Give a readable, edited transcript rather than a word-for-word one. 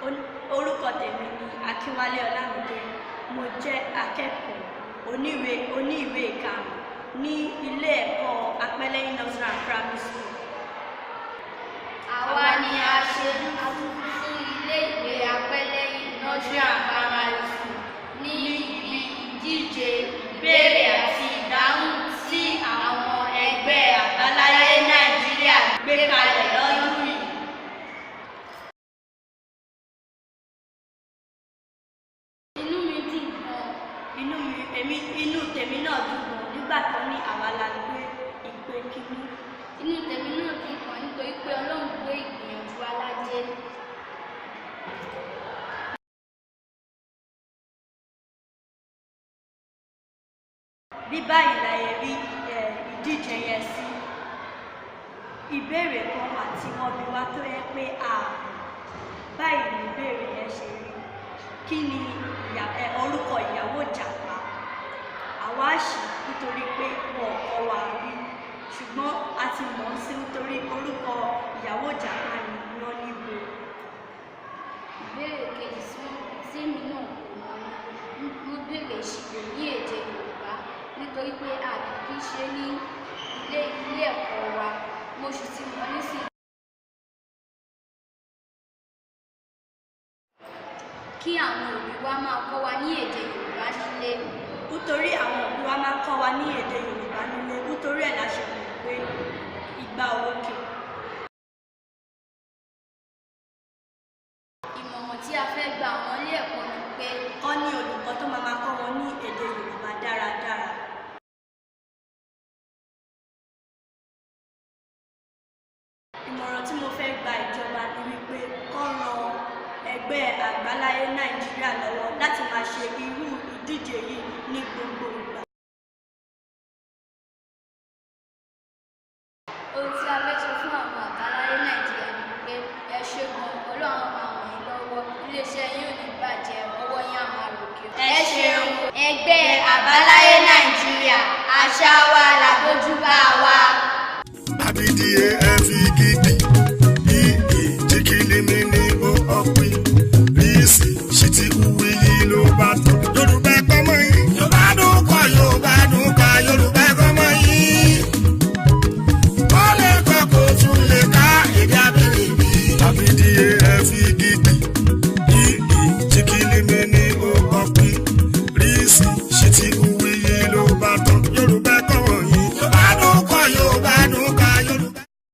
Orúkọ tèmi ni Akínwálé Ọlámídé. Mo jẹ́ akẹ́kọ̀ọ́ oní ìwé ìkarùn-ún ní ilé ẹ̀kọ́ Apẹ́lẹ́yìn Nursery and Primary School. Àwa ni aṣojú fún ilé ìwé Apẹ́lẹ́yìn Nursery and Primary School ní ibi ìdíje ìbéèrè àti ìdáhùn tí àwọn ẹgbẹ́ àbáláyé Nàìjíríà gbé kalẹ̀ lọ́dún yìí. Inú tèmi náà dùn gan nígbà tó ní àwa la gbé ìpè kíní. Inú tèmi náà dùn gan nítorí pé Ọlọ́run gbé ìgbìyànjú aládé. Bí báyìí la yẹ rí ìdíje yẹn sí. Ìbéèrè kan wà tí wọ́n bi wá tó yẹ pé báyìí ni ìbéèrè yẹn ṣe rí. Kí ni orúkọ ìyàwó Ìjàpá? Àwa ṣì nítorí pé wọn kọ́ wa rí, ṣùgbọ́n a ti mọ̀ ọ́n sí nítorí orúkọ ìyàwó Ìjàpá ni wọ́n níbo. Ìbéèrè kejì sí mi náà mo béèrè ìṣirò ní èdè Yorùbá nítorí pé a kì í ṣe ní ilé ẹ̀kọ́ wa, mo sì ti mọ̀ nísìnyí. Kí àwọn òbí wa máa kọ́ wa ní èdè Yorùbá nílé. Nítorí àwọn òbí wa máa ń kọ́ wa ní èdè Yorùbá nílé, nítorí ẹ̀ la ṣe mọ̀ pé ìgbà òkè. Ìmọ̀ràn tí a fẹ́ gba àwọn ilé ẹ̀kọ́ ni pé kọ́ ní olùkọ́ tó máa kọ́ wọn ní èdè Yorùbá dáradára. Ìmọ̀ràn tí mo fẹ́ gba ìjọba ni wípé kọ́ ran ẹgbẹ́ àgbáláyé Nàìjíríà lọ́wọ́ láti máa ṣe irú ìdíje yìí ní gbogbo ìgbà. ohun tí a fẹ́ sọ fún àwọn àgbáláyé Nàìjíríà ni pé ẹ ṣe gan, Ọlọ́run máa ràn yín lọ́wọ́, iléeṣẹ́ yín ò ní bàjẹ́, ọwọ́ yín á máa ròkè. Ẹ ṣeun. Ẹgbẹ́ àbáláyé Nàìjíríà, àṣà wa.